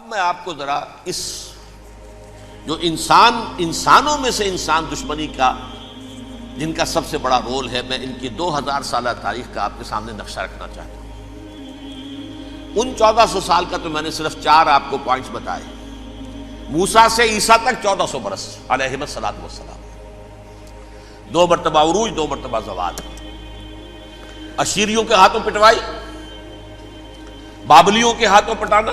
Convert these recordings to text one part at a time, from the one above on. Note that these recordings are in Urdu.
اب میں آپ کو ذرا اس جو انسانوں میں سے انسان دشمنی کا جن کا سب سے بڑا رول ہے، میں ان کی 2000 سالہ تاریخ کا آپ کے سامنے نقشہ رکھنا چاہتا ہوں۔ ان 1400 سال کا تو میں نے صرف 4 آپ کو پوائنٹس بتائے۔ موسیٰ سے عیسیٰ تک 1400 برس علیہ الصلوۃ والسلام، 2 مرتبہ عروج، 2 مرتبہ زوال، اشیریوں کے ہاتھوں پٹوائی، بابلیوں کے ہاتھوں پٹانا،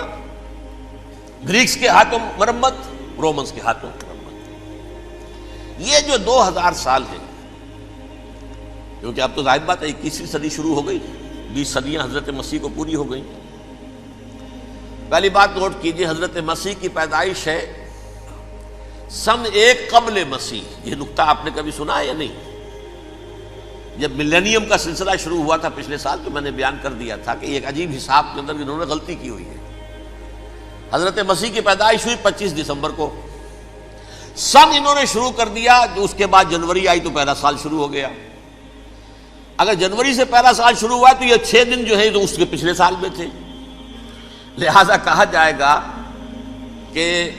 گریکس کے ہاتھوں مرمت، رومنس کے ہاتھوں مرمت۔ یہ جو 2000 سال ہے، کیونکہ اب تو ظاہر بات ہے 21ویں صدی شروع ہو گئی، 20 صدیاں حضرت مسیح کو پوری ہو گئی۔ پہلی بات نوٹ کیجئے، حضرت مسیح کی پیدائش ہے سن 1 قبل مسیح۔ یہ نقطہ آپ نے کبھی سنا ہے یا نہیں؟ جب ملینیم کا سلسلہ شروع ہوا تھا پچھلے سال، تو میں نے بیان کر دیا تھا کہ ایک عجیب حساب کے اندر انہوں نے غلطی کی ہوئی ہے۔ حضرت مسیح کی پیدائش ہوئی 25 دسمبر کو، سن انہوں نے شروع کر دیا، جو اس کے بعد جنوری آئی تو پہلا سال شروع ہو گیا۔ اگر جنوری سے پہلا سال شروع ہوا تو یہ 6 دن جو ہے تو اس کے پچھلے سال میں تھے، لہذا کہا جائے گا کہ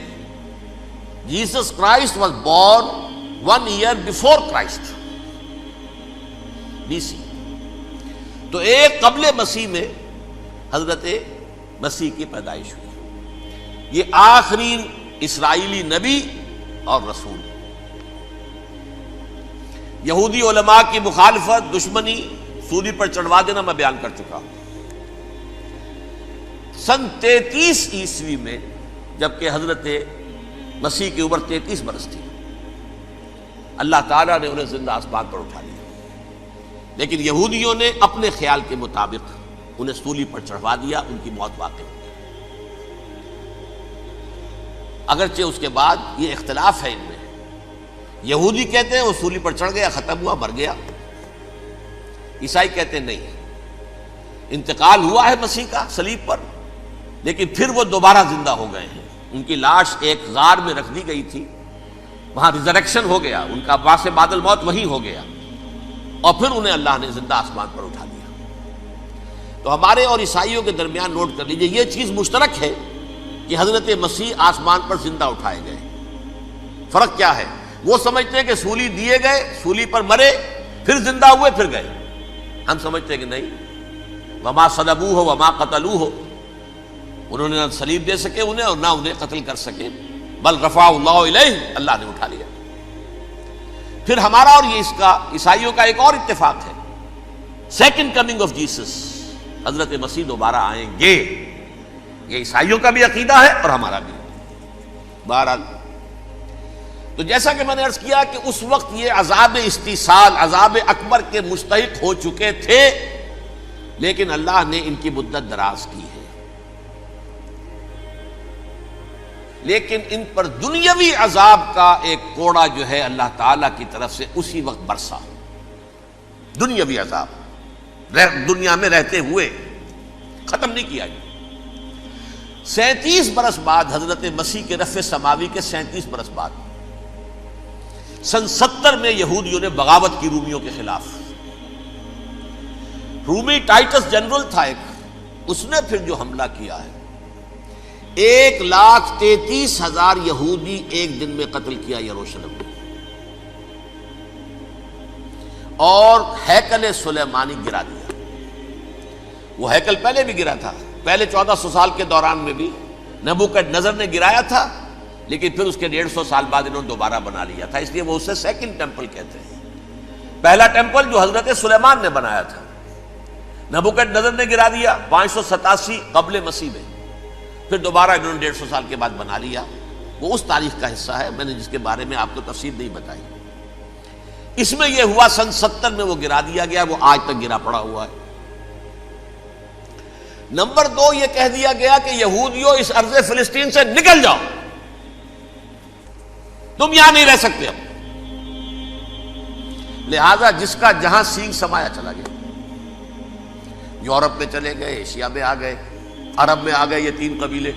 Jesus Christ was born 1 year before Christ, BC۔ تو 1 قبل مسیح میں حضرت مسیح کی پیدائش ہوئی۔ یہ آخری اسرائیلی نبی اور رسول۔ یہودی علماء کی مخالفت، دشمنی، سولی پر چڑھوا دینا میں بیان کر چکا ہوں۔ سن 33 عیسوی میں، جبکہ حضرت مسیح کی عمر 33 برس تھی، اللہ تعالیٰ نے انہیں زندہ آسمان پر اٹھا لیا، لیکن یہودیوں نے اپنے خیال کے مطابق انہیں سولی پر چڑھوا دیا، ان کی موت واقع ہو گئی۔ اگرچہ اس کے بعد یہ اختلاف ہے ان میں، یہودی کہتے ہیں وہ سولی پر چڑھ گیا، ختم ہوا، مر گیا۔ عیسائی کہتے ہیں نہیں، انتقال ہوا ہے مسیح کا صلیب پر، لیکن پھر وہ دوبارہ زندہ ہو گئے ہیں۔ ان کی لاش ایک غار میں رکھ دی گئی تھی، وہاں ریزریکشن ہو گیا، ان کا باعث بعد الموت وہی ہو گیا، اور پھر انہیں اللہ نے زندہ آسمان پر اٹھا دیا۔ تو ہمارے اور عیسائیوں کے درمیان نوٹ کر لیجئے، یہ چیز مشترک ہے کہ حضرت مسیح آسمان پر زندہ اٹھائے گئے۔ فرق کیا ہے؟ وہ سمجھتے ہیں کہ سولی دیے گئے، سولی پر مرے، پھر زندہ ہوئے، پھر گئے۔ ہم سمجھتے ہیں کہ نہیں، وما صلبوہ وما قتلوہ، انہوں نے نہ صلیب دے سکے انہیں اور نہ انہیں قتل کر سکے، بل رفع اللہ الیہ، اللہ نے اٹھا لیا۔ پھر ہمارا اور یہ اس کا عیسائیوں کا ایک اور اتفاق ہے، سیکنڈ کمنگ آف جیسس، حضرت مسیح دوبارہ آئیں گے۔ یہ عیسائیوں کا بھی عقیدہ ہے اور ہمارا بھی۔ بہرحال تو جیسا کہ میں نے عرض کیا کہ اس وقت یہ عذاب استیصال، عذاب اکبر کے مستحق ہو چکے تھے، لیکن اللہ نے ان کی مدت دراز کی ہے، لیکن ان پر دنیاوی عذاب کا ایک کوڑا جو ہے اللہ تعالیٰ کی طرف سے اسی وقت برسا۔ دنیاوی عذاب دنیا میں رہتے ہوئے ختم نہیں کیا۔ 37 برس بعد، حضرت مسیح کے رفع سماوی کے 37 برس بعد، سن 70 میں یہودیوں نے بغاوت کی رومیوں کے خلاف۔ رومی ٹائٹس جنرل تھا ایک، اس نے پھر جو حملہ کیا ہے، 1,33,000 یہودی ایک دن میں قتل کیا یروشلم میں، اور ہیکل سلیمانی گرا دیا۔ وہ ہیکل پہلے بھی گرا تھا، پہلے 1400 سال کے دوران میں بھی نبوکڈنیزر نے گرایا تھا، لیکن پھر اس کے 150 سال بعد انہوں نے دوبارہ بنا لیا تھا، اس لیے وہ اسے سیکنڈ ٹیمپل کہتے ہیں۔ پہلا ٹیمپل جو حضرت سلیمان نے بنایا تھا، نبوکڈنیزر نے گرا دیا 587 قبل مسیح میں، پھر دوبارہ انہوں نے 150 سال کے بعد بنا لیا۔ وہ اس تاریخ کا حصہ ہے، میں نے جس کے بارے میں آپ کو تفصیل نہیں بتائی۔ اس میں یہ ہوا سن 70 میں وہ گرا دیا گیا، وہ آج تک گرا پڑا ہوا ہے۔ نمبر 2، یہ کہہ دیا گیا کہ یہودیوں اس ارض فلسطین سے نکل جاؤ، تم یہاں نہیں رہ سکتے اب۔ لہذا جس کا جہاں سینگ سمایا چلا گیا، یورپ میں چلے گئے، ایشیا میں آ گئے، عرب میں آ گئے، یہ 3 قبیلے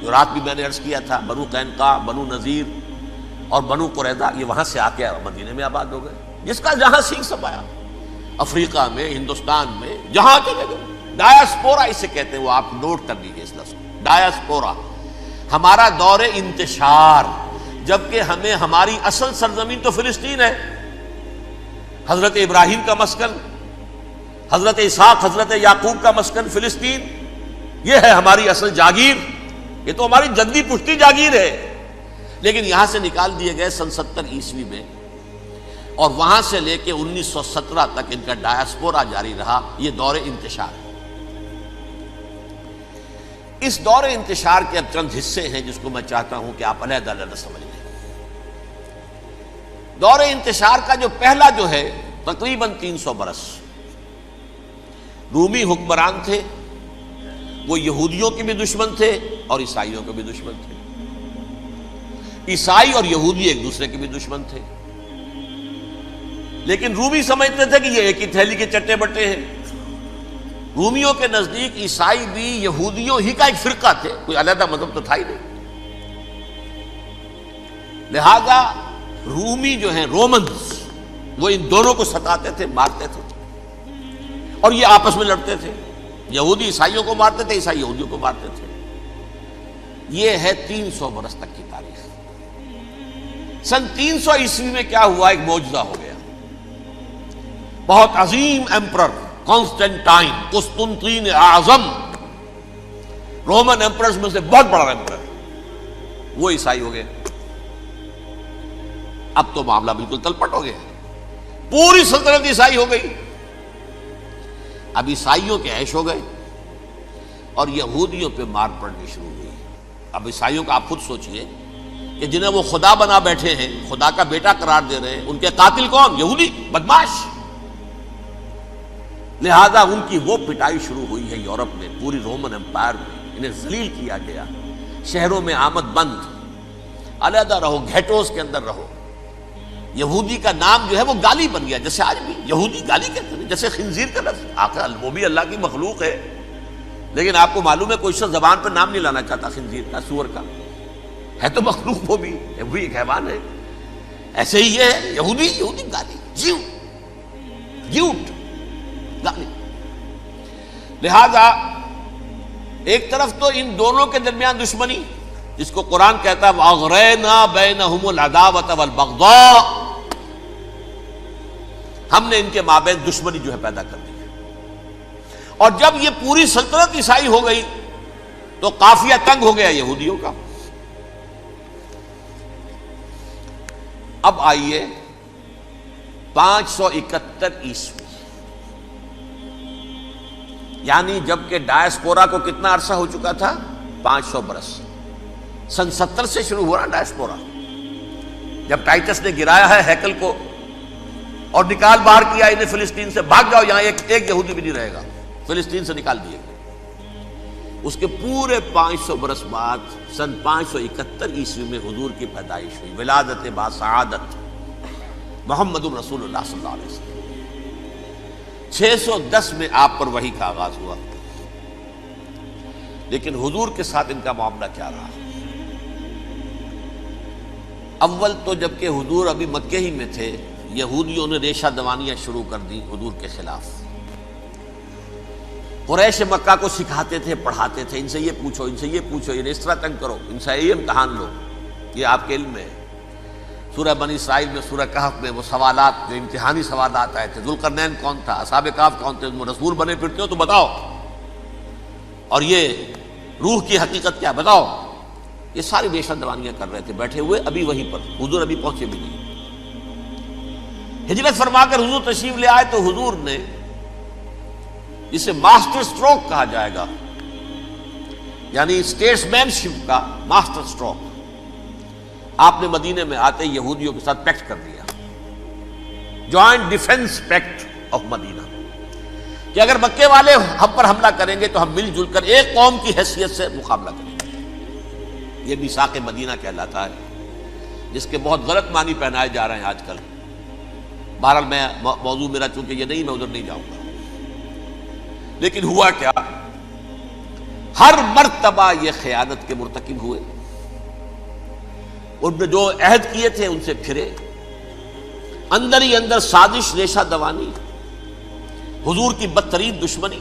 جو رات بھی میں نے عرض کیا تھا، بنو قینقاع، بنو نذیر اور بنو قریظہ، یہ وہاں سے آ کے مدینے میں آباد ہو گئے۔ جس کا جہاں سینگ سمایا، افریقہ میں، ہندوستان میں، جہاں چلے گئے، ڈایاسپورا اسے کہتے ہیں، وہ آپ نوٹ کر لیجیے اس لفظ کو، ڈایاسپورا، ہمارا دور انتشار، جبکہ ہمیں ہماری اصل سرزمین تو فلسطین ہے، حضرت ابراہیم کا مسکن، حضرت اسحاق حضرت یعقوب کا مسکن فلسطین، یہ ہے ہماری اصل جاگیر، یہ تو ہماری جدی پشتی جاگیر ہے، لیکن یہاں سے نکال دیے گئے سن 70 عیسوی میں، اور وہاں سے لے کے 1917 تک ان کا ڈایاسپورا جاری رہا۔ یہ دور انتشار ہے۔ اس دور انتشار کے اب چند حصے ہیں جس کو میں چاہتا ہوں کہ آپ علیحدہ علیحدہ سمجھ لیں۔ دور انتشار کا جو پہلا جو ہے تقریباً 300 برس رومی حکمران تھے، وہ یہودیوں کے بھی دشمن تھے اور عیسائیوں کے بھی دشمن تھے، عیسائی اور یہودی ایک دوسرے کے بھی دشمن تھے، لیکن رومی سمجھتے تھے کہ یہ ایک ہی تھیلی کے چٹے بٹے ہیں۔ رومیوں کے نزدیک عیسائی بھی یہودیوں ہی کا ایک فرقہ تھے، کوئی علیحدہ مذہب تو تھا ہی نہیں، لہذا رومی جو ہیں رومنز وہ ان دونوں کو ستاتے تھے، مارتے تھے، اور یہ آپس میں لڑتے تھے، یہودی عیسائیوں کو مارتے تھے، عیسائی یہودیوں کو مارتے تھے۔ یہ ہے 300 برس تک کی تاریخ۔ سن 300 عیسوی میں کیا ہوا؟ ایک معجزہ ہو گیا۔ بہت عظیم ایمپرر کانسٹینٹائن، قسطنطین اعظم، رومن ایمپررز میں سے بہت بڑا ایمپرر، وہ عیسائی ہو گئے۔ اب تو معاملہ بالکل تلپٹ ہو گیا، پوری سلطنت عیسائی ہو گئی۔ اب عیسائیوں کے عیش ہو گئے اور یہودیوں پہ مار پڑنی شروع ہوئی۔ اب عیسائیوں کا آپ خود سوچئے کہ جنہیں وہ خدا بنا بیٹھے ہیں، خدا کا بیٹا قرار دے رہے ہیں، ان کے قاتل کون؟ یہودی بدماش۔ لہذا ان کی وہ پٹائی شروع ہوئی ہے یورپ میں، پوری رومن امپائر میں انہیں ذلیل کیا گیا، شہروں میں آمد بند، علیحدہ رہو، گھیٹوز کے اندر رہو۔ یہودی کا نام جو ہے وہ گالی بن گیا، جیسے آج بھی یہودی گالی کہتے ہیں، جیسے خنزیر کا لفظ، آخر وہ بھی اللہ کی مخلوق ہے، لیکن آپ کو معلوم ہے کوئی شخص زبان پہ نام نہیں لانا چاہتا خنزیر کا، سور کا، ہے تو مخلوق، وہ بھی ایک حیوان ہے۔ ایسے ہی یہ ہے یہودی، یہودی گالی، جیوٹ گالی۔ لہذا ایک طرف تو ان دونوں کے درمیان دشمنی، جس کو قرآن کہتا ہے وَأَغْرَيْنَا بَيْنَهُمُ الْعَدَاوَةَ وَالْبَغْضَاءَ، ہم نے ان کے مابین دشمنی جو ہے پیدا کر دی ہے۔ اور جب یہ پوری سلطنت عیسائی ہو گئی تو قافیہ تنگ ہو گیا یہودیوں کا۔ اب آئیے 571 عیسوی، یعنی جب کہ ڈایاسپورا کو کتنا عرصہ ہو چکا تھا؟ 500 برس۔ سن 70 سے شروع ہوا نا ڈایاسپورا، جب ٹائٹس نے گرایا ہے ہیکل کو اور نکال باہر کیا انہیں فلسطین سے، بھاگ جاؤ یہاں ایک یہودی بھی نہیں رہے گا، فلسطین سے نکال دیے گئے۔ اس کے پورے 500 برس بعد سن 571 عیسوی میں حضور کی پیدائش ہوئی، ولادت با سعادت محمد رسول اللہ صلی اللہ علیہ وسلم۔ 610 میں آپ پر وحی کا آغاز ہوا، لیکن حضور کے ساتھ ان کا معاملہ کیا رہا؟ اول تو جبکہ حضور ابھی مکے ہی میں تھے، یہودیوں نے ریشہ دوانیاں شروع کر دی حضور کے خلاف۔ قریش مکہ کو سکھاتے تھے، پڑھاتے تھے، ان سے یہ پوچھو، ان سے یہ پوچھو، انہیں اس طرح تنگ کرو، ان سے یہ امتحان لو، یہ آپ کے علم میں ہے۔ سورہ بنی اسرائیل میں، سورہ کہف میں وہ سوالات، جو امتحانی سوالات آئے تھے، ذوالقرنین کون تھا، اصحاب کہف کون تھے، تم رسول بنے پھرتے ہو تو بتاؤ، اور یہ روح کی حقیقت کیا بتاؤ۔ یہ ساری ریشہ دوانیاں کر رہے تھے بیٹھے ہوئے، ابھی وہیں پر حضور ابھی پہنچے بھی نہیں۔ ہجرت فرما کر حضور تشریف لے آئے تو حضور نے، جسے ماسٹر سٹروک کہا جائے گا، یعنی اسٹیٹس مین شپ کا ماسٹر سٹروک، آپ نے مدینے میں آتے یہودیوں کے ساتھ پیکٹ کر دیا، جوائنٹ ڈیفنس پیکٹ آف مدینہ، کہ اگر مکے والے ہم پر حملہ کریں گے تو ہم مل جل کر ایک قوم کی حیثیت سے مقابلہ کریں گے۔ یہ میثاق مدینہ کہلاتا ہے، جس کے بہت غلط معنی پہنائے جا رہے ہیں آج کل۔ بہرحال میں موضوع میرا چونکہ یہ نہیں، میں ادھر نہیں جاؤں گا، لیکن ہوا کیا؟ ہر مرتبہ یہ خیانت کے مرتکب ہوئے، ان نے جو عہد کیے تھے ان سے پھرے، اندر ہی اندر سازش، ریشہ دوانی، حضور کی بدترین دشمنی۔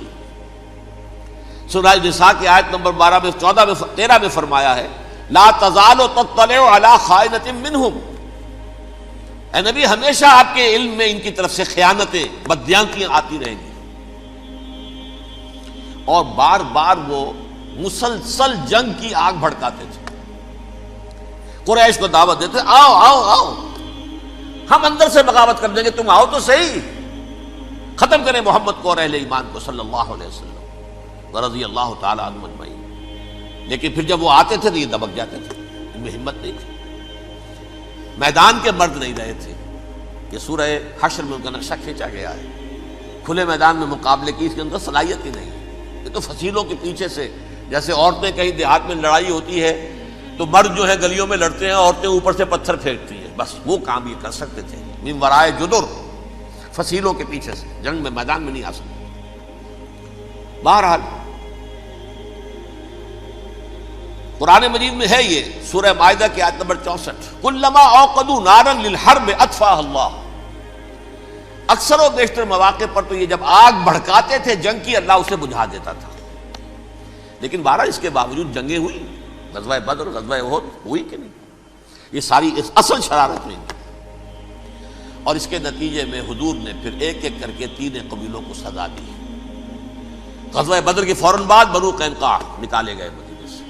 سورہ نساء کی آیت نمبر 12 میں 14 میں 13 میں فرمایا ہے لا تزال تطلع علی خائنۃ منہم، اے نبی ہمیشہ آپ کے علم میں ان کی طرف سے خیانتیں، بددیانتیاں آتی رہیں گی. اور بار بار وہ مسلسل جنگ کی آگ بھڑکاتے تھے. قریش کو دعوت دیتے، آؤ آؤ آؤ ہم اندر سے بغاوت کر دیں گے، تم آؤ تو صحیح، ختم کریں محمد کو اور اہل ایمان کو صلی اللہ علیہ وسلم ورضی اللہ تعالی عنہم اجمعین. لیکن پھر جب وہ آتے تھے تو یہ دبک جاتے تھے، ان میں ہمت نہیں تھی. میدان کے مرد نہیں رہے تھے. یہ سورہ حشر میں ان کا نقشہ کھینچا گیا ہے. کھلے میدان میں مقابلے کی اس کے اندر صلاحیت ہی نہیں. یہ تو فصیلوں کے پیچھے سے، جیسے عورتیں کہیں دیہات میں لڑائی ہوتی ہے تو مرد جو ہے گلیوں میں لڑتے ہیں، عورتیں اوپر سے پتھر پھینکتی ہیں، بس وہ کام یہ کر سکتے تھے. من ورائے جدر، فصیلوں کے پیچھے سے، جنگ میں میدان میں نہیں آ سکتے. بہرحال قرآن مجید میں ہے یہ سورہ مائدہ کی آیت نمبر 64، کلما اوقدوا نارا للحرب اطفاها اللہ. اکثر و بیشتر مواقع پر تو یہ جب آگ بھڑکاتے تھے جنگ کی، اللہ اسے بجھا دیتا تھا. لیکن بہرحال اس کے باوجود جنگیں ہوئی، غزوہ بدر، غزوہ احد ہوئی کہ نہیں؟ یہ ساری اس اصل شرارت میں. اور اس کے نتیجے میں حضور نے پھر ایک ایک کر کے 3 قبیلوں کو سزا دی. غزوہ بدر کے فوراً بعد بنو قینقاع نکالے گئے مدینے سے،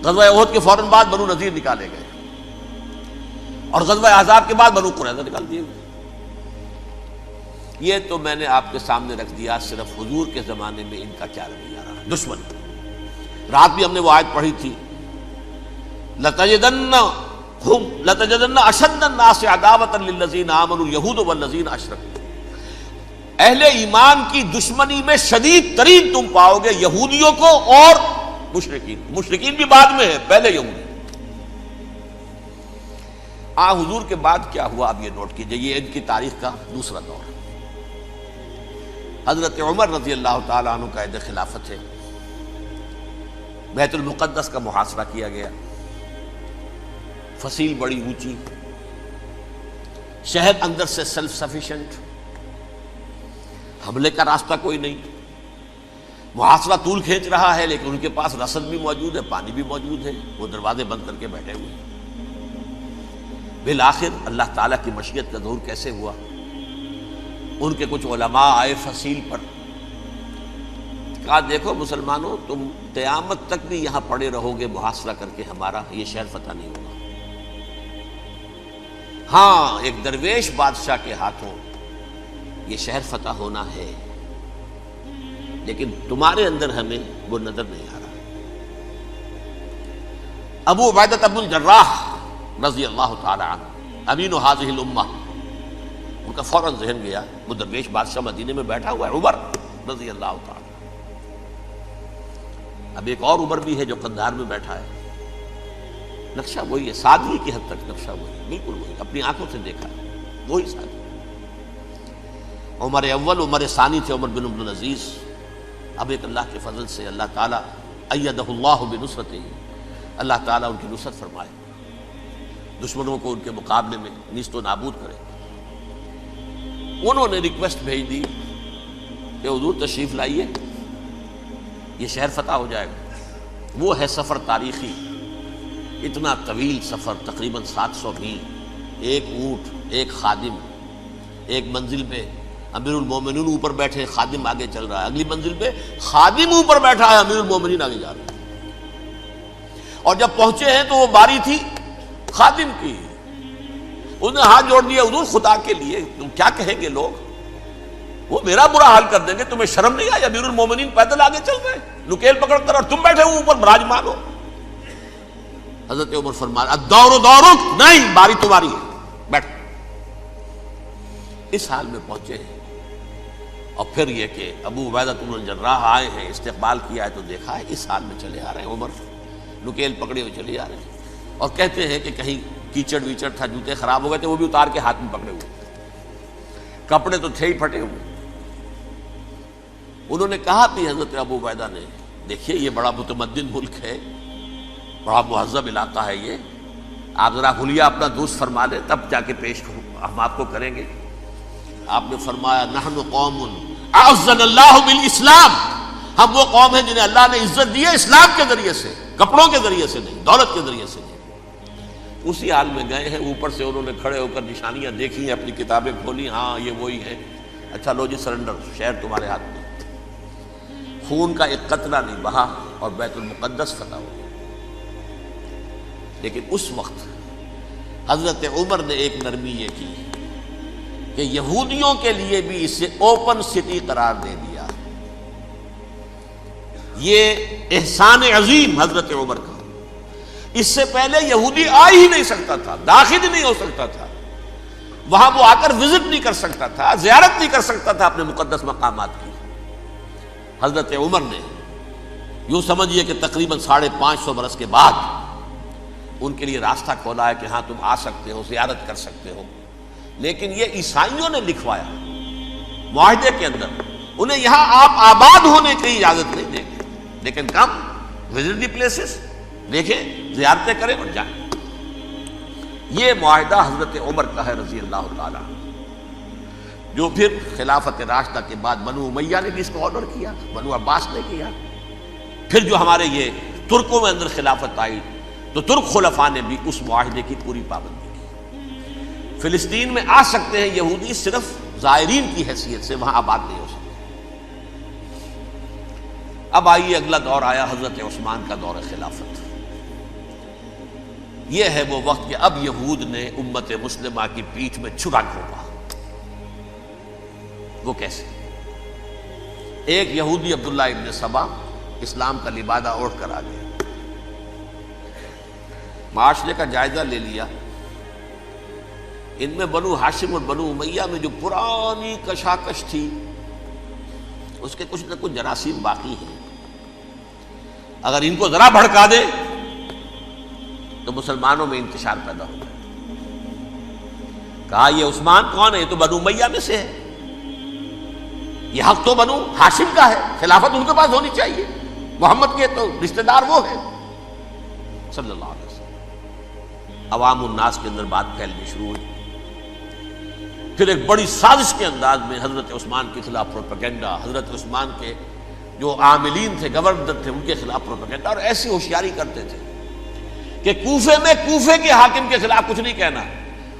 غزوہ احد کے فوراً بعد بنو نذیر نکالے گئے، اور غزوہ احزاب کے بعد بنو قریظہ نکال دیے گئے. یہ تو میں نے آپ کے سامنے رکھ دیا صرف حضور کے زمانے میں ان کا کیا رویہ رہا. دشمن، رات بھی ہم نے وہ آیت پڑھی تھی، لَتَجِدَنَّ أَشَدَّ النَّاسِ عَدَاوَةً لِلَّذِينَ آمَنُوا الْيَهُودُ وَالَّذِينَ أَشْرَكُوا. اہل ایمان کی دشمنی میں شدید ترین تم پاؤ گے یہودیوں کو اور مشرکین. مشرکین بھی بعد میں ہے، پہلے یہودی. حضور کے بعد کیا ہوا اب یہ نوٹ کیجئے، یہ ان کی تاریخ کا دوسرا دور. حضرت عمر رضی اللہ تعالیٰ عنہ قائد خلافت ہے. بیت المقدس کا محاصرہ کیا گیا، فصیل بڑی اونچی، شہر اندر سے سیلف سفیشینٹ، حملے کا راستہ کوئی نہیں. محاصرہ طول کھینچ رہا ہے لیکن ان کے پاس رسد بھی موجود ہے، پانی بھی موجود ہے، وہ دروازے بند کر کے بیٹھے ہوئے ہیں. بالآخر اللہ تعالیٰ کی مشیت کا ظہور کیسے ہوا؟ ان کے کچھ علماء آئے فصیل پر، کہا دیکھو مسلمانوں، تم قیامت تک بھی یہاں پڑے رہو گے محاصرہ کر کے، ہمارا یہ شہر فتح نہیں ہوگا. ہاں ایک درویش بادشاہ کے ہاتھوں یہ شہر فتح ہونا ہے، لیکن تمہارے اندر ہمیں وہ نظر نہیں آ رہا. ابو عبیدہ بن الجراح رضی اللہ تعالی عنہ، امین هذه الامہ، ان کا فوراً ذہن گیا وہ درویش بادشاہ مدینے میں بیٹھا ہوا ہے، عمر رضی اللہ تعالی. اب ایک اور عمر بھی ہے جو قندھار میں بیٹھا ہے. نقشہ وہی ہے، سادگی کی حد تک نقشہ وہی، بالکل وہی، اپنی آنکھوں سے دیکھا ہے، وہی سادگی. عمر اول، عمر ثانی تھے عمر بن عبد العزیز. اب ایک اللہ کے فضل سے اللہ تعالیٰ ایدہ اللہ بنصرتہ، اللہ تعالیٰ ان کی نصرت فرمائے، دشمنوں کو ان کے مقابلے میں نیست و نابود کرے. انہوں نے ریکویسٹ بھیج دی کہ حضور تشریف لائیے، یہ شہر فتح ہو جائے گا. وہ ہے سفر تاریخی، اتنا طویل سفر، تقریباً 700 میل، ایک اونٹ، ایک خادم، ایک منزل پہ امیر المومنین اوپر بیٹھے، خادم آگے چل رہا ہے، اگلی منزل پہ خادم اوپر بیٹھا ہے، امیر المومنین آگے جا رہے ہیں. اور جب پہنچے ہیں تو وہ باری تھی خادم کی. انہوں نے ہاتھ جوڑ دیا، حضور خدا کے لیے تم کیا کہیں گے لوگ، وہ میرا برا حال کر دیں گے، تمہیں شرم نہیں آئی؟ امیر المومنین پیدل آگے چل رہے ہیں نکیل پکڑ کر، اور تم بیٹھے ہو اوپر براجمان ہو. حضرت عمر فرمایا الدور دورک، نہیں باری تمہاری ہے، بیٹھ. اس حال میں پہنچے ہیں. اور پھر یہ کہ ابو عبیدہ بن الجراح آئے ہیں، استقبال کیا ہے تو دیکھا ہے اس حال میں چلے آ رہے ہیں. عمر نکیل پکڑے ہوئے چلے آ رہے ہیں، اور کہتے ہیں کہ کہیں کیچڑ ویچڑ تھا، جوتے خراب ہو گئے تھے، وہ بھی اتار کے ہاتھ میں پکڑے ہوئے، کپڑے تو تھے ہی پھٹے ہوئے. انہوں نے کہا بھی حضرت ابو عبیدہ نے، دیکھیے یہ بڑا متمدن ملک ہے، بڑا مہذب علاقہ ہے یہ، آپ ذرا حلیہ اپنا درست فرما لیں تب جا کے پیش ہم آپ کو کریں گے. آپ نے فرمایا نحن قوم اعزنا اللہ بالاسلام، ہم وہ قوم ہیں جنہیں اللہ نے عزت دی ہے اسلام کے ذریعے سے، کپڑوں کے ذریعے سے نہیں، دولت کے ذریعے سے نہیں۔ اسی حال میں گئے ہیں، اوپر سے انہوں نے کھڑے ہو کر نشانیاں دیکھی ہیں، اپنی کتابیں کھولی، ہاں یہ وہی ہے، اچھا لو جی سرنڈر، شہر تمہارے ہاتھ میں۔ خون کا ایک قطرہ نہیں بہا اور بیت المقدس فتح ہو گیا۔ لیکن اس وقت حضرت عمر نے ایک نرمی یہ کی کہ یہودیوں کے لیے بھی اسے اوپن سٹی قرار دے دیا۔ یہ احسان عظیم حضرت عمر کا، اس سے پہلے یہودی آ ہی نہیں سکتا تھا، داخل ہی نہیں ہو سکتا تھا، وہاں وہ آ کر وزٹ نہیں کر سکتا تھا، زیارت نہیں کر سکتا تھا اپنے مقدس مقامات کی۔ حضرت عمر نے یوں سمجھیے کہ تقریباً 550 برس کے بعد ان کے لیے راستہ کھولا ہے کہ ہاں تم آ سکتے ہو، زیارت کر سکتے ہو۔ لیکن یہ عیسائیوں نے لکھوایا معاہدے کے اندر، انہیں یہاں آپ آباد ہونے کی اجازت نہیں دیں گے، لیکن کم وزٹ دی پلیسز، دیکھیں زیارتیں کریں اور جائیں۔ یہ معاہدہ حضرت عمر کا ہے رضی اللہ تعالیٰ، جو پھر خلافت راشدہ کے بعد بنو امیہ نے بھی اس کو آنر کیا، بنو عباس نے کیا۔ پھر جو ہمارے یہ ترکوں میں اندر خلافت آئی تو ترک خلفاء نے بھی اس معاہدے کی پوری پابندی کی۔ فلسطین میں آ سکتے ہیں یہودی صرف زائرین کی حیثیت سے، وہاں آباد نہیں ہو سکتے۔ اب آئیے اگلا دور آیا حضرت عثمان کا دور خلافت۔ یہ ہے وہ وقت کہ اب یہود نے امت مسلمہ کی پیٹھ میں چھرا گھونپا۔ وہ کیسے؟ ایک یہودی عبداللہ ابن سبا اسلام کا لبادہ اوڑھ کر آ گیا، معاشرے کا جائزہ لے لیا، ان میں بنو ہاشم اور بنو امیہ میں جو پرانی کشاکش تھی اس کے کچھ نہ کچھ جراثیم باقی ہیں، اگر ان کو ذرا بھڑکا دے تو مسلمانوں میں انتشار پیدا ہو جائے۔ کہا یہ عثمان کون ہے؟ یہ تو بنو امیہ میں سے ہے، یہ حق تو بنو ہاشم کا ہے، خلافت ان کے پاس ہونی چاہیے، محمد کے تو رشتہ دار وہ ہیں صلی اللہ علیہ وسلم۔ عوام الناس کے اندر بات پھیلنی شروع ہوئی۔ پھر ایک بڑی سازش کے انداز میں حضرت عثمان کے خلاف پروپیگنڈا، حضرت عثمان کے جو عاملین تھے، گورنر تھے، ان کے خلاف پروپیگنڈا، اور ایسی ہوشیاری کرتے تھے کہ کوفے میں کوفے کے حاکم کے خلاف کچھ نہیں کہنا،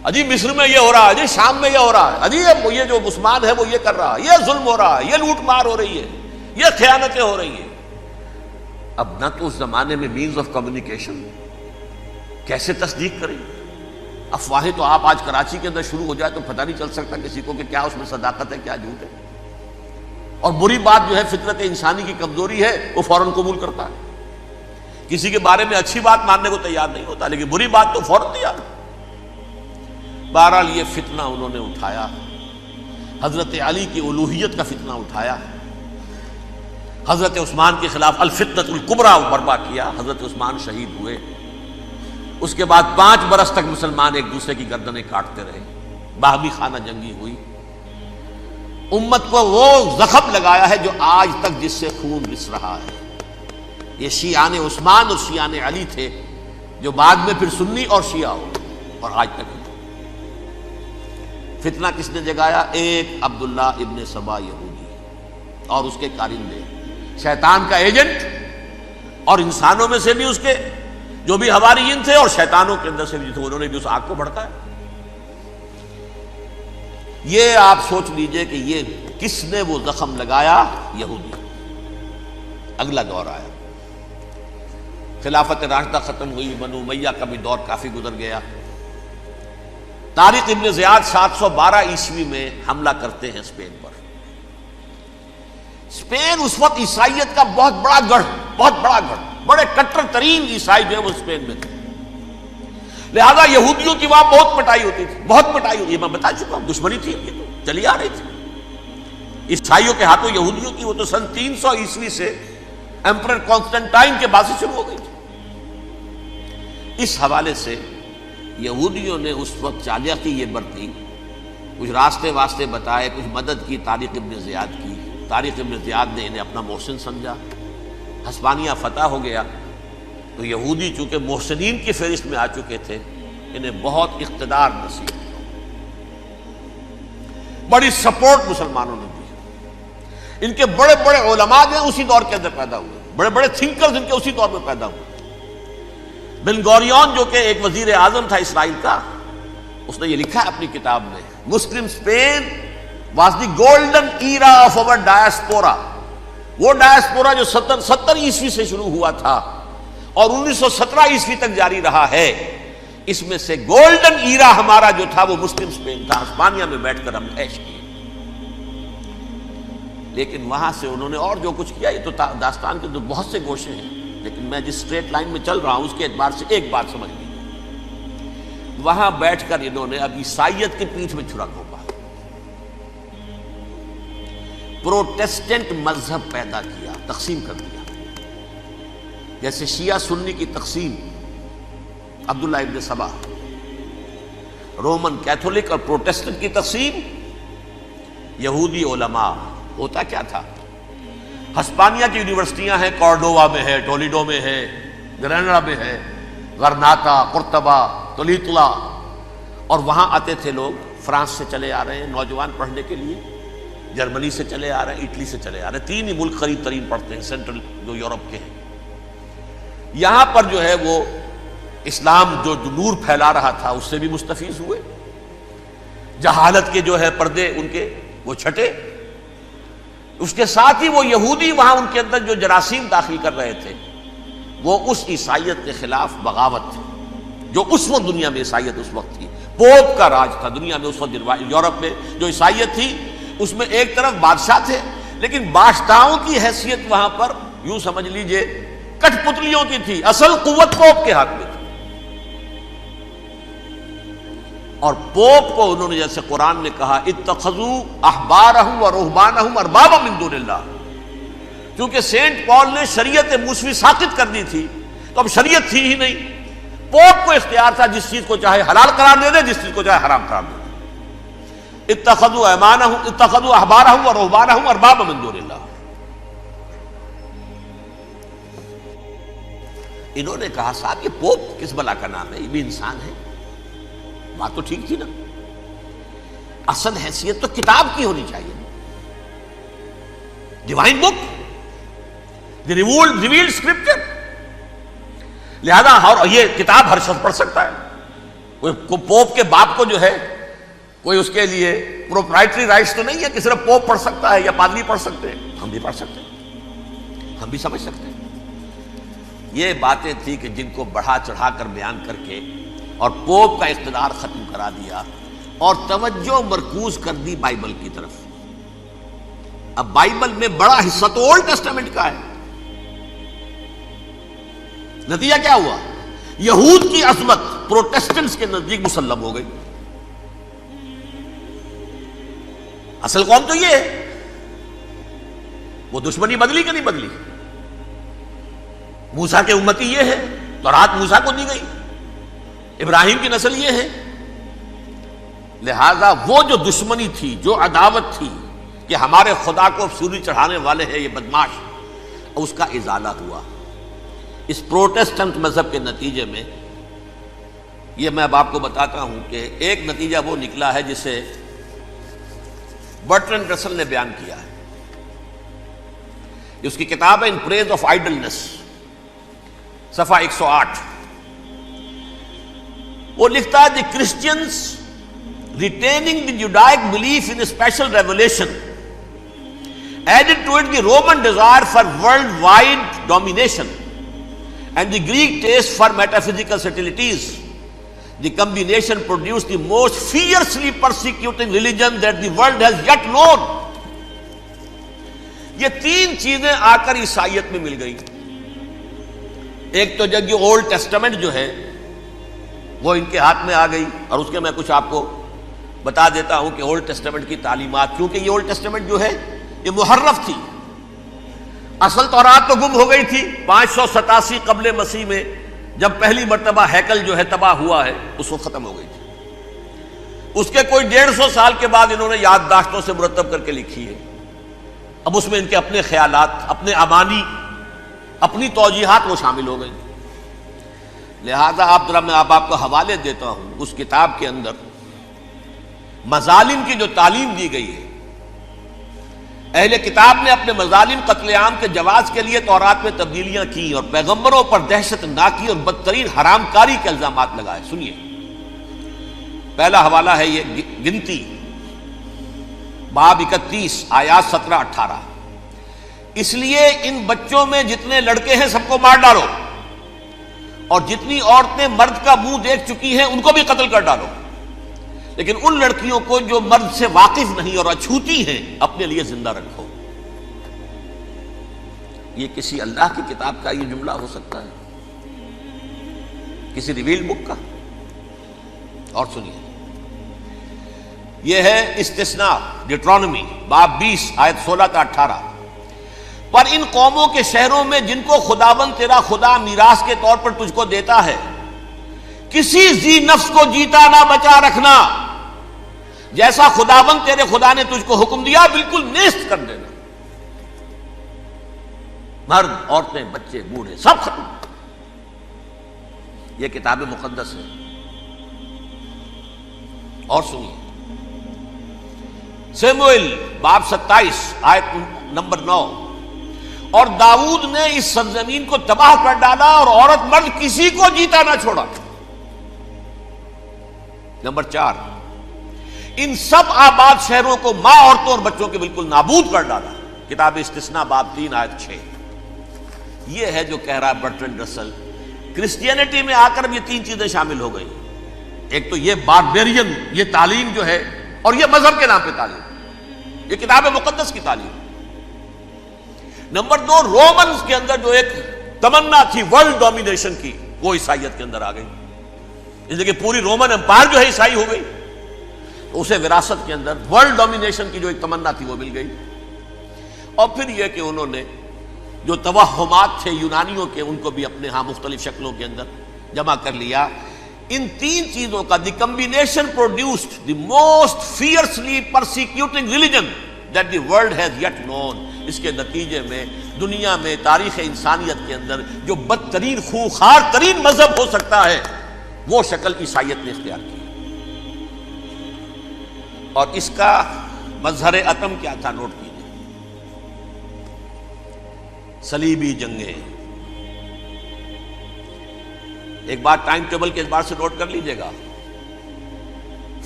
اجی مصر میں یہ ہو رہا ہے، اجی شام میں یہ ہو رہا ہے، اجی یہ جو عثمان ہے وہ یہ کر رہا ہے، یہ ظلم ہو رہا ہے، یہ لوٹ مار ہو رہی ہے، یہ خیانتیں ہو رہی ہیں۔ اب نہ تو اس زمانے میں مینز آف کمیونیکیشن، کیسے تصدیق کریں؟ افواہیں تو آپ آج کراچی کے اندر شروع ہو جائے تو پتہ نہیں چل سکتا کسی کو کہ کیا اس میں صداقت ہے کیا جھوٹ ہے، اور بری بات جو ہے فطرت انسانی کی کمزوری ہے وہ فوراً قبول کرتا ہے، کسی کے بارے میں اچھی بات ماننے کو تیار نہیں ہوتا، لیکن بری بات تو فوراً تیار۔ بہرحال یہ فتنہ انہوں نے اٹھایا، حضرت علی کی الوہیت کا فتنہ اٹھایا، حضرت عثمان کے خلاف الفتنۃ الکبریٰ برپا کیا، حضرت عثمان شہید ہوئے۔ اس کے بعد 5 برس تک مسلمان ایک دوسرے کی گردنیں کاٹتے رہے، باہمی خانہ جنگی ہوئی، امت کو وہ زخم لگایا ہے جو آج تک جس سے خون رس رہا ہے۔ یہ شیعان عثمان اور شیعان علی تھے جو بعد میں پھر سنی اور شیعہ ہو، اور آج تک فتنہ کس نے جگایا؟ ایک عبداللہ ابن سبا یہودی اور اس کے کارندے، شیطان کا ایجنٹ، اور انسانوں میں سے بھی اس کے جو بھی حواریین تھے اور شیطانوں کے اندر سے بھی تھے، انہوں نے بھی اس آگ کو بھڑکایا۔ یہ آپ سوچ لیجئے کہ یہ کس نے وہ زخم لگایا؟ یہودی۔ اگلا دور آیا، خلافت راشدہ ختم ہوئی، بنو امیہ کا بھی دور کافی گزر گیا۔ طارق ابن زیاد 712 عیسوی میں حملہ کرتے ہیں اسپین پر۔ اسپین اس وقت عیسائیت کا بہت بڑا گڑھ، بڑے کٹر ترین عیسائی جو ہے وہ اسپین میں تھے، لہذا یہودیوں کی وہاں بہت پٹائی ہوتی تھی، یہ میں بتا چکا ہوں، دشمنی تھی، یہ تو چلی آ رہی تھی عیسائیوں کے ہاتھوں یہودیوں کی، وہ تو سن 300 عیسوی سے ایمپرر کانسٹنٹائن کے بعد سے شروع ہو گئی تھی۔ اس حوالے سے یہودیوں نے اس وقت چالاکی یہ برتی، کچھ راستے واسطے بتائے، کچھ مدد کی طارق ابن زیاد کی۔ طارق ابن زیاد نے انہیں اپنا محسن سمجھا، ہسپانیہ فتح ہو گیا تو یہودی چونکہ محسنین کی فہرست میں آ چکے تھے، انہیں بہت اقتدار نصیب ہوا، بڑی سپورٹ مسلمانوں نے دی۔ ان کے بڑے بڑے علماء جو ہیں اسی دور کے اندر پیدا ہوئے، بڑے بڑے تھنکرز ان کے اسی دور میں پیدا ہوئے۔ بن گوریون جو کہ ایک وزیر اعظم تھا اسرائیل کا، اس نے یہ لکھا ہے اپنی کتاب میں، Muslim Spain was the golden era of our diaspora, وہ ڈائسپورا جو 70 عیسوی سے شروع ہوا تھا اور 1917 عیسوی تک جاری رہا ہے، اس میں سے گولڈن ایرا ہمارا جو تھا وہ مسلم اسپین تھا، ہسپانیہ میں بیٹھ کر ہم عیش کیے۔ لیکن وہاں سے انہوں نے اور جو کچھ کیا، یہ تو داستان کے تو بہت سے گوشے ہیں، لیکن میں جس اسٹریٹ لائن میں چل رہا ہوں اس کے اعتبار سے ایک بات سمجھ لیجیے، وہاں بیٹھ کر انہوں نے اب عیسائیت کی پیٹھ میں چھرا گھونپا، پروٹیسٹنٹ مذہب پیدا کیا، تقسیم کر دیا، جیسے شیعہ سنی کی تقسیم، عبداللہ ابن سبا، رومن کیتھولک اور پروٹیسٹنٹ کی تقسیم، یہودی علماء۔ ہوتا کیا تھا، ہسپانیہ کی یونیورسٹیاں ہیں، کارڈووا میں ہے، ٹولیڈو میں ہے، گریناڈا میں ہے، غرناطہ، قرطبہ، تولیتلا، اور وہاں آتے تھے لوگ، فرانس سے چلے آ رہے ہیں نوجوان پڑھنے کے لیے، جرمنی سے چلے آ رہے ہیں، اٹلی سے چلے آ رہے ہیں، 3 ہی ملک قریب ترین پڑھتے ہیں سینٹرل جو یورپ کے ہیں۔ یہاں پر جو ہے وہ اسلام جو نور پھیلا رہا تھا اس سے بھی مستفیض ہوئے، جہالت کے جو ہے پردے ان کے وہ چھٹے، اس کے ساتھ ہی وہ یہودی وہاں ان کے اندر جو جراثیم داخل کر رہے تھے وہ اس عیسائیت کے خلاف بغاوت تھی، جو اس وقت دنیا میں عیسائیت اس وقت تھی، پوپ کا راج تھا دنیا میں اس وقت، یورپ میں جو عیسائیت تھی اس میں ایک طرف بادشاہ تھے، لیکن بادشاہوں کی حیثیت وہاں پر یوں سمجھ لیجئے کٹ پتلیوں کی تھی، اصل قوت پوپ کے ہاتھ میں تھی۔ اور پوپ کو انہوں نے جیسے قرآن نے کہا اتخذوا احبارهم ورهبانهم اربابا من دون اللہ، کیونکہ سینٹ پال نے شریعت موسوی ساقط کر دی تھی تو اب شریعت تھی ہی نہیں، پوپ کو اختیار تھا جس چیز کو چاہے حلال قرار دے دے، جس چیز کو چاہے حرام قرار دے دے۔ اتخذوا احبارهم ورهبانهم اربابا من دون اللہ۔ انہوں نے کہا صاحب یہ پوپ کس بلا کا نام ہے، یہ بھی انسان ہے، بات تو ٹھیک تھی نا، اصل حیثیت تو کتاب کی ہونی چاہیے، ڈیوائن بک، دی ریویلڈ اسکرپچر، لہذا یہ کتاب ہر شخص پڑھ سکتا ہے، کوئی پوپ کے باپ کو جو ہے کوئی اس کے لیے پروپرائٹری رائٹس تو نہیں ہے کہ صرف پوپ پڑھ سکتا ہے یا پادری پڑھ سکتے ہیں، ہم بھی پڑھ سکتے ہیں، ہم بھی سمجھ سکتے ہیں۔ یہ باتیں تھی کہ جن کو بڑھا چڑھا کر بیان کر کے اور پوپ کا اقتدار ختم کرا دیا اور توجہ مرکوز کر دی بائبل کی طرف۔ اب بائبل میں بڑا حصہ تو اولڈ ٹیسٹامنٹ کا ہے، نتیجہ کیا ہوا، یہود کی عظمت پروٹیسٹنٹس کے نزدیک مسلم ہو گئی۔ اصل قوم تو یہ ہے، وہ دشمنی بدلی کہ نہیں بدلی، موسیٰ کے امتی یہ ہے، تورات موسیٰ کو دی گئی، ابراہیم کی نسل یہ ہے، لہذا وہ جو دشمنی تھی، جو عداوت تھی کہ ہمارے خدا کو سوری چڑھانے والے ہیں یہ بدماش، اس کا ازالہ ہوا اس پروٹیسٹنٹ مذہب کے نتیجے میں۔ یہ میں اب آپ کو بتاتا ہوں کہ ایک نتیجہ وہ نکلا ہے جسے برٹرنڈ رسل نے بیان کیا ہے، اس کی کتاب ہے ان پریز آف آئیڈلنس، صفحہ 108۔ وہ لکھتا ہے the Christians retaining the Judaic belief in special revelation added to it the Roman desire for worldwide domination and the Greek taste for metaphysical subtleties. The combination produced the most fiercely persecuting religion that the world has yet known. یہ 3 چیزیں آ کر عیسائیت میں مل گئی۔ ایک تو جب یہ اولڈ ٹیسٹامنٹ جو ہے وہ ان کے ہاتھ میں آ گئی، اور اس کے میں کچھ آپ کو بتا دیتا ہوں کہ اولڈ ٹیسٹامنٹ کی تعلیمات، کیونکہ یہ اولڈ ٹیسٹامنٹ جو ہے یہ محرف تھی، اصل تورات تو گم ہو گئی تھی 587 قبل مسیح میں، جب پہلی مرتبہ ہیکل جو ہے تباہ ہوا ہے اس وقت ختم ہو گئی تھی۔ اس کے کوئی 150 سال کے بعد انہوں نے یادداشتوں سے مرتب کر کے لکھی ہے، اب اس میں ان کے اپنے خیالات، اپنے امانی، اپنی توجیحات وہ شامل ہو گئی۔ لہذا میں آپ کو حوالے دیتا ہوں، اس کتاب کے اندر مظالم کی جو تعلیم دی گئی ہے، اہل کتاب نے اپنے مظالم قتل عام کے جواز کے لیے تورات میں تبدیلیاں کی اور پیغمبروں پر دہشت ناکی اور بدترین حرام کاری کے الزامات لگائے. سنیے، پہلا حوالہ ہے یہ گنتی باب 31 آیات 17-18. اس لیے ان بچوں میں جتنے لڑکے ہیں سب کو مار ڈالو، اور جتنی عورتیں مرد کا منہ دیکھ چکی ہیں ان کو بھی قتل کر ڈالو، لیکن ان لڑکیوں کو جو مرد سے واقف نہیں اور اچھوتی ہیں اپنے لیے زندہ رکھو. یہ کسی اللہ کی کتاب کا یہ جملہ ہو سکتا ہے؟ کسی ریویل بک کا؟ اور سنیے، یہ ہے استثناء ڈیٹرانومی باب 20 آیت 16-18. پر ان قوموں کے شہروں میں جن کو خداوند تیرا خدا میراث کے طور پر تجھ کو دیتا ہے، کسی ذی نفس کو جیتا نہ بچا رکھنا، جیسا خداوند تیرے خدا نے تجھ کو حکم دیا بالکل نیست کر دینا. مرد، عورتیں، بچے، بوڑھے سب ختم. یہ کتاب مقدس ہے. اور سنیے، سموئیل باب 27 آیت نمبر 9. اور داؤد نے اس سرزمین کو تباہ کر ڈالا اور عورت مرد کسی کو جیتا نہ چھوڑا. نمبر 4، ان سب آباد شہروں کو ماں، عورتوں اور بچوں کے بالکل نابود کر ڈالا. کتاب استثناء باب 3 آیت 6. یہ ہے جو کہہ رہا ہے برٹرنڈ رسل، کرسچینٹی میں آ کر اب یہ تین چیزیں شامل ہو گئی. ایک تو یہ باربیرین یہ تعلیم جو ہے، اور یہ مذہب کے نام پہ تعلیم، یہ کتاب مقدس کی تعلیم. نمبر 2، رومنز کے اندر جو ایک تمنا تھی ورلڈ ڈومینیشن کی، وہ عیسائیت کے اندر آ گئی. اس لیے کہ پوری رومن امپائر جو ہے عیسائی ہو گئی، تو اسے وراثت کے اندر ورلڈ ڈومینیشن کی جو ایک تمنا تھی وہ مل گئی. اور پھر یہ کہ انہوں نے جو توہمات تھے یونانیوں کے، ان کو بھی اپنے ہاں مختلف شکلوں کے اندر جمع کر لیا. ان تین چیزوں کا the combination produced the most fiercely persecuting religion that the world has yet known. اس کے نتیجے میں دنیا میں تاریخ انسانیت کے اندر جو بدترین خوخار ترین مذہب ہو سکتا ہے وہ شکل عیسائیت نے اختیار کی. اور اس کا مظہر عتم کیا تھا؟ نوٹ کیجیے، صلیبی جنگیں. ایک بات ٹائم ٹیبل کے اعتبار سے نوٹ کر لیجئے گا.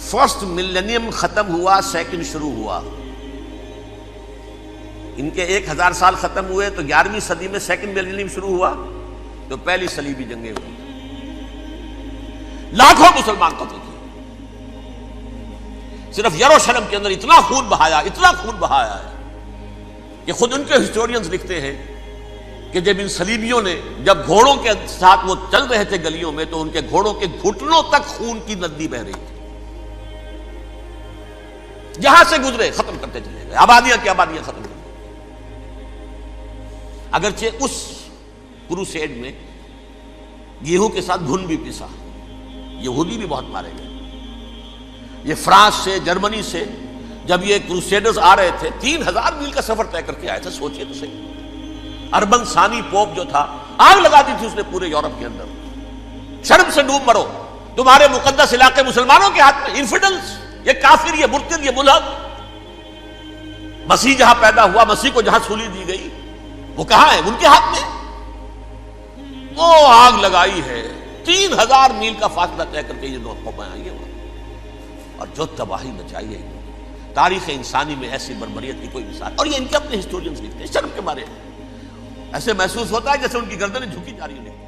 فرسٹ ملینیم ختم ہوا، سیکنڈ شروع ہوا. ان کے 1000 سال ختم ہوئے تو 11ویں صدی میں سیکنڈ ملینیم شروع ہوا، تو پہلی صلیبی جنگیں ہوئی. لاکھوں مسلمان قتل کیے. صرف یروشلم کے اندر اتنا خون بہایا ہے کہ خود ان کے ہسٹورینز لکھتے ہیں کہ جب ان صلیبیوں نے جب گھوڑوں کے ساتھ وہ چل رہے تھے گلیوں میں، تو ان کے گھوڑوں کے گھٹنوں تک خون کی ندی بہ رہی تھی. جہاں سے گزرے ختم کرتے چلے گئے، آبادیاں کی آبادیاں ختم کر. اگرچہ اس کروسیڈ میں گیہوں کے ساتھ گھن بھی پیسا، یہودی بھی بہت مارے گئے. یہ فرانس سے، جرمنی سے جب یہ کروسیڈرز آ رہے تھے، 3000 میل کا سفر طے کر کے آئے تھے. سوچئے تو صحیح. اربن ثانی پوپ جو تھا، آگ لگا دی تھی اس نے پورے یورپ کے اندر. شرم سے ڈوب مرو، تمہارے مقدس علاقے مسلمانوں کے ہاتھ میں. انفیڈلز، یہ کافر، یہ مرتد، یہ ملحد. مسیح جہاں پیدا ہوا، مسیح کو جہاں سولی دی گئی، وہ کہاں ہے؟ ان کے ہاتھ میں. وہ آگ لگائی ہے، 3000 میل کا فاصلہ طے کر کے یہ قومیں آئی ہیں، اور جو تباہی مچائی ہے. تاریخ انسانی میں ایسی بربریت کی کوئی مثال. اور یہ ان کے اپنے ہسٹورینز لکھتے ہیں. شرم کے مارے ایسے محسوس ہوتا ہے جیسے ان کی گردنیں جھکی جا رہی ہیں.